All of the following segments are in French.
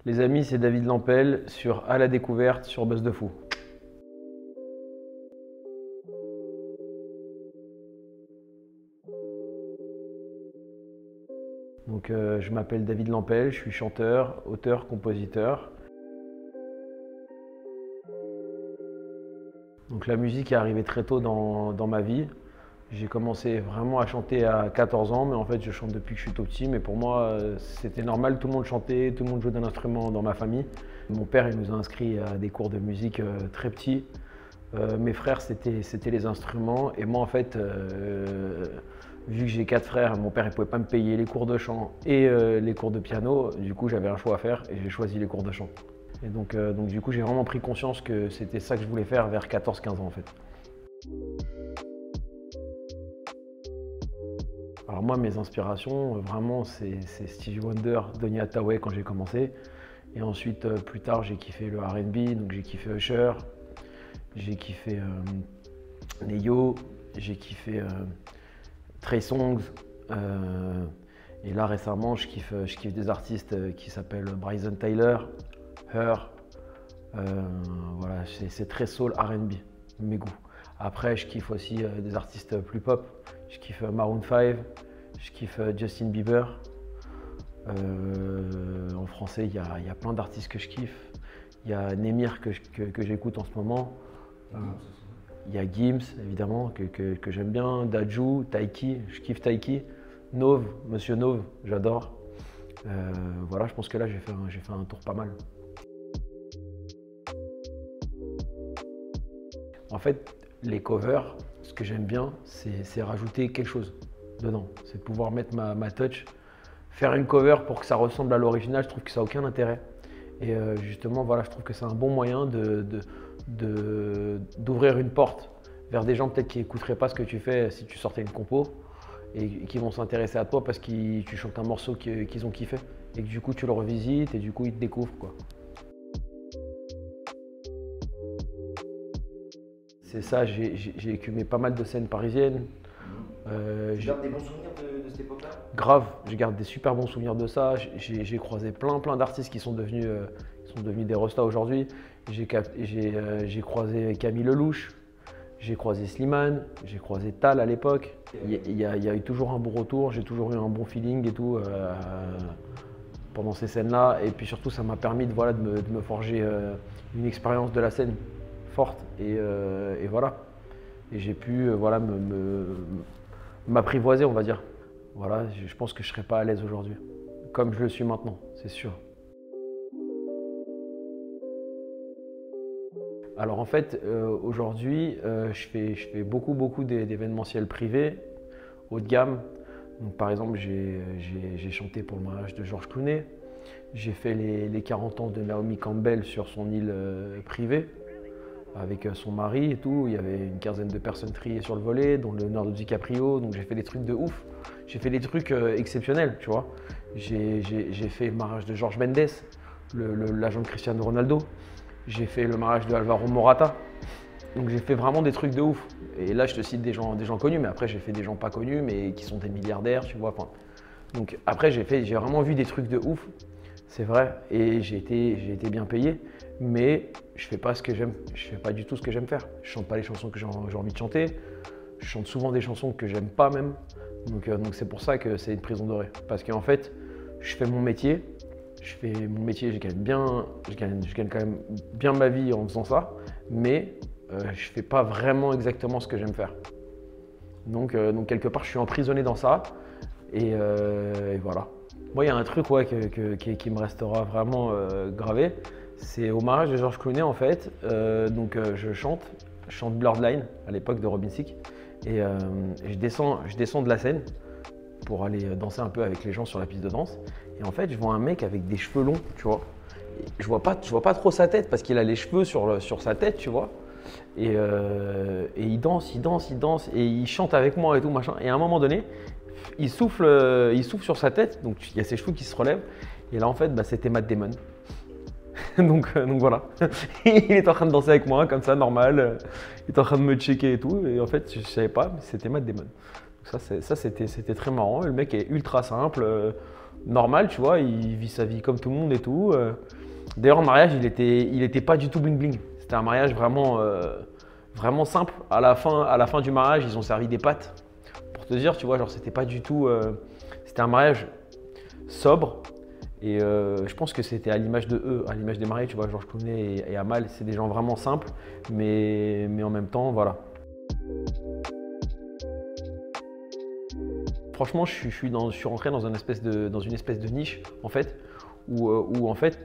Les amis, c'est David Lampel sur À la découverte sur Buzz de Fou. Donc, je m'appelle David Lampel, je suis chanteur, auteur, compositeur. Donc la musique est arrivée très tôt dans ma vie. J'ai commencé vraiment à chanter à 14 ans, mais en fait je chante depuis que je suis tout petit. Mais pour moi, c'était normal, tout le monde chantait, tout le monde jouait d'un instrument dans ma famille. Mon père il nous a inscrits à des cours de musique très petits. Mes frères c'était les instruments et moi en fait, vu que j'ai 4 frères, mon père ne pouvait pas me payer les cours de chant et les cours de piano. Du coup j'avais un choix à faire et j'ai choisi les cours de chant. Et donc du coup j'ai vraiment pris conscience que c'était ça que je voulais faire vers 14-15 ans en fait. Alors moi, mes inspirations, vraiment, c'est Stevie Wonder, Donny Hathaway quand j'ai commencé. Et ensuite, plus tard, j'ai kiffé le R&B, donc j'ai kiffé Usher, j'ai kiffé Ne-Yo, j'ai kiffé Trey Songz. Et là, récemment, je kiffe des artistes qui s'appellent Bryson Tyler, Her. Voilà, c'est très soul R&B, mes goûts. Après, je kiffe aussi des artistes plus pop. Je kiffe Maroon 5, je kiffe Justin Bieber. En français, il y a plein d'artistes que je kiffe. Il y a Némir que j'écoute en ce moment. Il y a Gims, évidemment, que j'aime bien. Dadju, Taiki, je kiffe Taiki. Nove, Monsieur Nove, j'adore. Voilà, je pense que là, j'ai fait un tour pas mal. En fait, les covers, ce que j'aime bien, c'est rajouter quelque chose dedans. C'est de pouvoir mettre ma touch. Faire une cover pour que ça ressemble à l'original, je trouve que ça n'a aucun intérêt. Et justement, voilà, je trouve que c'est un bon moyen d'ouvrir une porte vers des gens peut-être qui n'écouteraient pas ce que tu fais si tu sortais une compo et qui vont s'intéresser à toi parce que tu chantes un morceau qu'ils ont kiffé. Et que du coup, tu le revisites et du coup, ils te découvrent, quoi. C'est ça, j'ai écumé pas mal de scènes parisiennes. Tu gardes des bons souvenirs de cette époque-là? Grave, je garde des super bons souvenirs de ça. J'ai croisé plein d'artistes qui sont devenus des restas aujourd'hui. J'ai croisé Camille Lelouch, j'ai croisé Slimane, j'ai croisé Tal à l'époque. Il y a eu toujours un bon retour, j'ai toujours eu un bon feeling et tout pendant ces scènes-là. Et puis surtout, ça m'a permis de me forger une expérience de la scène forte et voilà. Et j'ai pu m'apprivoiser, on va dire. Voilà, je pense que je ne serais pas à l'aise aujourd'hui, comme je le suis maintenant, c'est sûr. Alors en fait, aujourd'hui, je fais beaucoup d'événementiels privés, haut de gamme. Donc, par exemple, j'ai chanté pour le mariage de George Clooney. J'ai fait les 40 ans de Naomi Campbell sur son île privée, avec son mari et tout. Il y avait une quinzaine de personnes triées sur le volet, dont Leonardo DiCaprio. Donc j'ai fait des trucs de ouf. J'ai fait des trucs exceptionnels, tu vois. J'ai fait le mariage de Jorge Mendes, l'agent de Cristiano Ronaldo. J'ai fait le mariage de Alvaro Morata. Donc j'ai fait vraiment des trucs de ouf. Et là, je te cite des gens connus, mais après j'ai fait des gens pas connus, mais qui sont des milliardaires, tu vois. Enfin, donc après j'ai vraiment vu des trucs de ouf, c'est vrai. Et j'ai été bien payé, mais je fais pas ce que j'aime. Je fais pas du tout ce que j'aime faire. Je chante pas les chansons que j'ai envie de chanter. Je chante souvent des chansons que j'aime pas même. Donc c'est pour ça que c'est une prison dorée. Parce qu'en fait, je fais mon métier. Je gagne quand même bien ma vie en faisant ça, mais je fais pas vraiment exactement ce que j'aime faire. Donc quelque part, je suis emprisonné dans ça, et voilà. Moi, il y a un truc qui me restera vraiment gravé, c'est au mariage de George Clooney en fait. Je chante Blurred Line à l'époque de Robin Thicke, et je descends de la scène pour aller danser un peu avec les gens sur la piste de danse. Et en fait, je vois un mec avec des cheveux longs, tu vois. Et je vois pas trop sa tête parce qu'il a les cheveux sur sa tête, tu vois. Et il danse et il chante avec moi et tout machin. Et à un moment donné, il souffle sur sa tête, donc il y a ses cheveux qui se relèvent. Et là, en fait, c'était Matt Damon. donc voilà. Il est en train de danser avec moi, comme ça, normal. Il est en train de me checker et tout. Et en fait, je savais pas, mais c'était Matt Damon. Ça, c'était très marrant. Le mec est ultra simple. normal, tu vois, il vit sa vie comme tout le monde et tout. D'ailleurs, le mariage, il était pas du tout bling bling. C'était un mariage vraiment, vraiment simple. À la fin du mariage, ils ont servi des pâtes. Pour te dire, tu vois, genre, c'était pas du tout. C'était un mariage sobre. Et je pense que c'était à l'image de eux, à l'image des mariés, tu vois, Georges Clooney et Amal, c'est des gens vraiment simples, mais en même temps, voilà. Franchement, je suis rentré dans une espèce de niche, en fait, où en fait,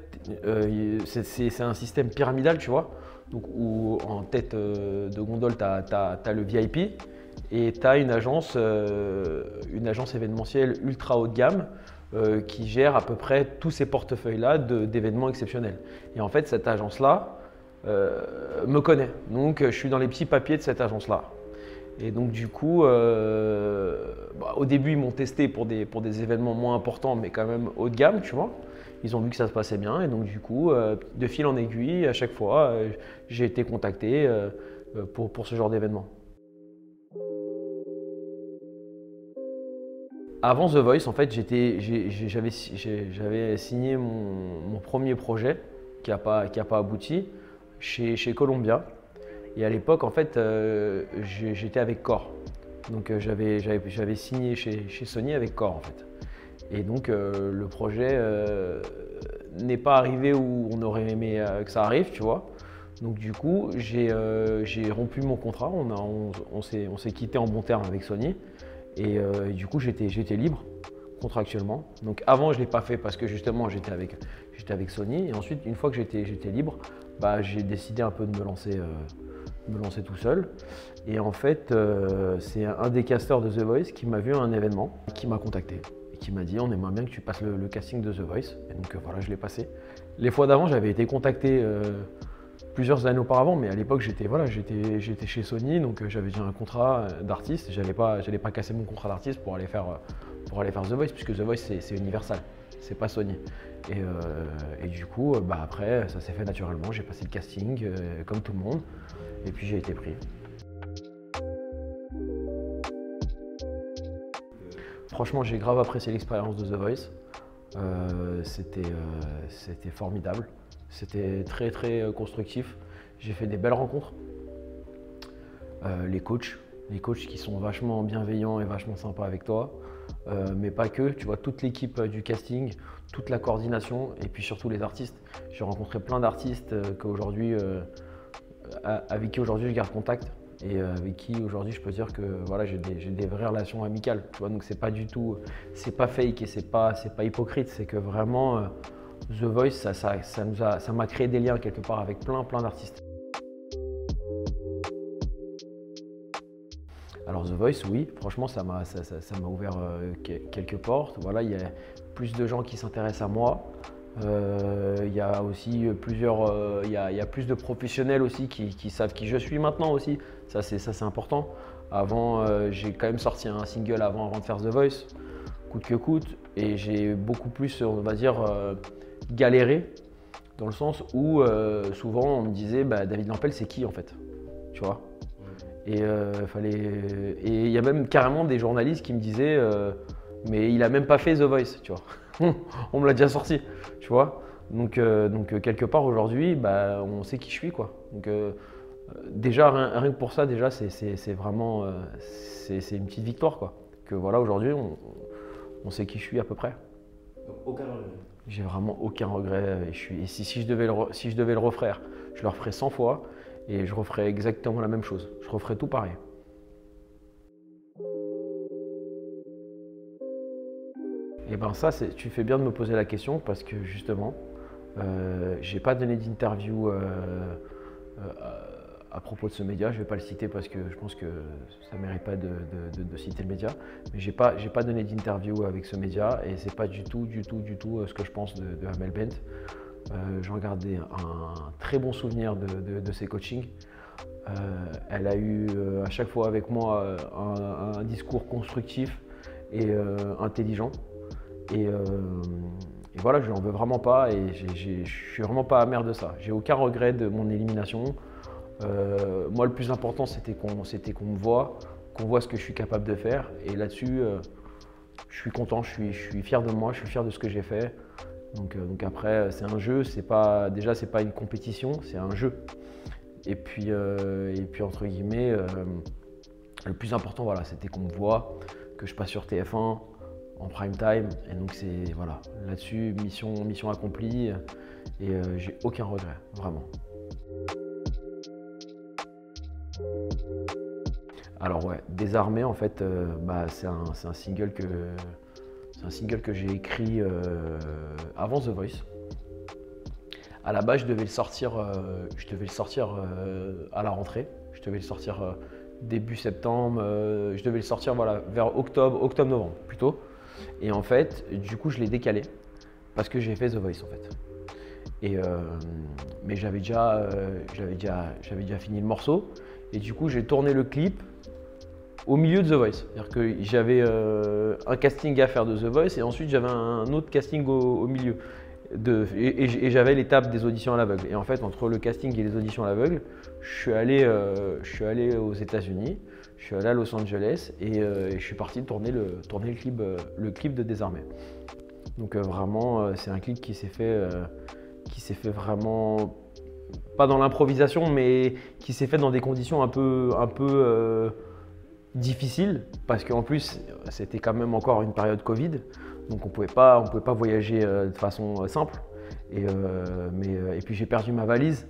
c'est un système pyramidal, tu vois, donc où en tête de gondole, tu as le VIP et tu as une agence événementielle ultra haut de gamme qui gère à peu près tous ces portefeuilles-là d'événements exceptionnels. Et en fait, cette agence-là me connaît. Donc, je suis dans les petits papiers de cette agence-là. Et donc, du coup, au début, ils m'ont testé pour des événements moins importants, mais quand même haut de gamme, tu vois. Ils ont vu que ça se passait bien. Et donc, du coup, de fil en aiguille, à chaque fois, j'ai été contacté pour ce genre d'événement. Avant The Voice, en fait, j'avais signé mon premier projet qui n'a pas abouti chez Columbia. Et à l'époque, en fait, j'étais avec Core. Donc, j'avais signé chez Sony avec Core, en fait. Et donc, le projet n'est pas arrivé où on aurait aimé que ça arrive, tu vois. Donc, du coup, j'ai rompu mon contrat. On s'est quitté en bon terme avec Sony. Et du coup, j'étais libre contractuellement. Donc avant, je ne l'ai pas fait parce que justement, j'étais avec Sony. Et ensuite, une fois que j'étais libre, j'ai décidé un peu de me lancer tout seul. Et en fait, c'est un des casteurs de The Voice qui m'a vu à un événement, qui m'a contacté et qui m'a dit on aimerait bien que tu passes le casting de The Voice. Et donc voilà, je l'ai passé. Les fois d'avant, j'avais été contacté plusieurs années auparavant, mais à l'époque j'étais chez Sony, donc j'avais déjà un contrat d'artiste. J'allais pas casser mon contrat d'artiste pour aller faire The Voice, puisque The Voice c'est Universal, c'est pas Sony. Et du coup, après ça s'est fait naturellement. J'ai passé le casting comme tout le monde, et puis j'ai été pris. Franchement, j'ai grave apprécié l'expérience de The Voice. C'était formidable. C'était très très constructif. J'ai fait des belles rencontres. Les coachs qui sont vachement bienveillants et vachement sympas avec toi. Mais pas que, tu vois, toute l'équipe du casting, toute la coordination et puis surtout les artistes. J'ai rencontré plein d'artistes avec qui aujourd'hui je garde contact et avec qui aujourd'hui je peux dire que voilà, j'ai des vraies relations amicales. Tu vois, donc c'est pas du tout, c'est pas fake et c'est pas hypocrite, c'est que vraiment The Voice, ça m'a créé des liens quelque part avec plein d'artistes. Alors The Voice, oui, franchement, ça m'a ouvert quelques portes. Voilà, il y a plus de gens qui s'intéressent à moi. Il y a aussi il y a plus de professionnels aussi qui savent qui je suis maintenant aussi. Ça, c'est important. Avant, j'ai quand même sorti un single avant de faire The Voice, coûte que coûte. Et j'ai beaucoup plus, on va dire, galéré, dans le sens où souvent on me disait David Lampel c'est qui en fait, tu vois. Et il y a même carrément des journalistes qui me disaient mais il a même pas fait The Voice, tu vois. On me l'a déjà sorti, tu vois. Donc quelque part aujourd'hui on sait qui je suis, quoi. Donc déjà rien que pour ça, déjà c'est vraiment c'est une petite victoire, quoi. Que voilà, aujourd'hui on sait qui je suis à peu près. Donc aucun regret. J'ai vraiment aucun regret. Et si je devais le refaire, je le referais 100 fois et je referais exactement la même chose. Je referais tout pareil. Et ça, tu fais bien de me poser la question parce que justement, j'ai pas donné d'interview à propos de ce média. Je vais pas le citer parce que je pense que ça mérite pas de citer le média. Mais j'ai pas donné d'interview avec ce média et c'est pas du tout ce que je pense de Amel Bent. J'en gardais un très bon souvenir de ses coachings. Elle a eu à chaque fois avec moi un discours constructif et intelligent. Et voilà, je n'en veux vraiment pas et je suis vraiment pas amer de ça. J'ai aucun regret de mon élimination. Moi, le plus important, c'était qu'on me voit, qu'on voit ce que je suis capable de faire. Et là-dessus, je suis content, je suis fier de moi, je suis fier de ce que j'ai fait. Donc après, c'est un jeu, c'est pas une compétition, c'est un jeu. Et puis entre guillemets, le plus important, voilà, c'était qu'on me voit, que je passe sur TF1 en prime time. Et donc c'est voilà, là-dessus, mission accomplie. Et j'ai aucun regret, vraiment. Alors ouais, Désarmé, en fait, c'est un single que j'ai écrit avant The Voice. À la base, je devais le sortir à la rentrée. Je devais le sortir début septembre. Je devais le sortir voilà, vers octobre-novembre plutôt. Et en fait, du coup, je l'ai décalé parce que j'ai fait The Voice en fait. Mais j'avais déjà fini le morceau. Et du coup, j'ai tourné le clip au milieu de The Voice. C'est-à-dire que j'avais un casting à faire de The Voice et ensuite j'avais un autre casting au milieu. Et j'avais l'étape des auditions à l'aveugle. Et en fait, entre le casting et les auditions à l'aveugle, je suis allé aux États-Unis, je suis allé à Los Angeles et je suis parti tourner le clip de Désarmé. Donc vraiment, c'est un clip qui s'est fait vraiment, pas dans l'improvisation, mais qui s'est fait dans des conditions un peu difficiles, parce qu'en plus, c'était quand même encore une période Covid. Donc on pouvait pas voyager de façon simple. Et puis j'ai perdu ma valise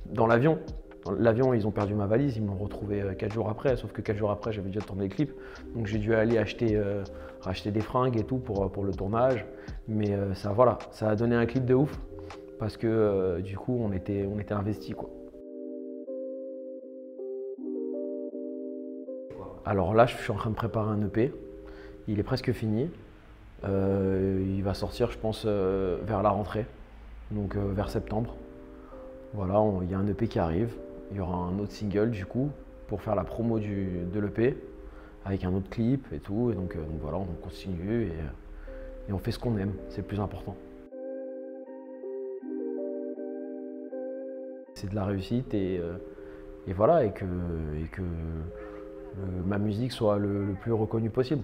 dans l'avion. Dans l'avion, ils ont perdu ma valise, ils m'ont retrouvé 4 jours après, sauf que 4 jours après, j'avais déjà tourné le clip. Donc j'ai dû aller racheter des fringues et tout pour le tournage. Mais ça a donné un clip de ouf, parce que du coup, on était investis, quoi. Alors là, je suis en train de préparer un EP. Il est presque fini. Il va sortir, je pense, vers la rentrée, donc vers septembre. Voilà, il y a un EP qui arrive. Il y aura un autre single du coup pour faire la promo de l'EP avec un autre clip et tout. Et donc voilà, on continue et on fait ce qu'on aime, c'est le plus important. C'est de la réussite et voilà, et que ma musique soit le plus reconnue possible.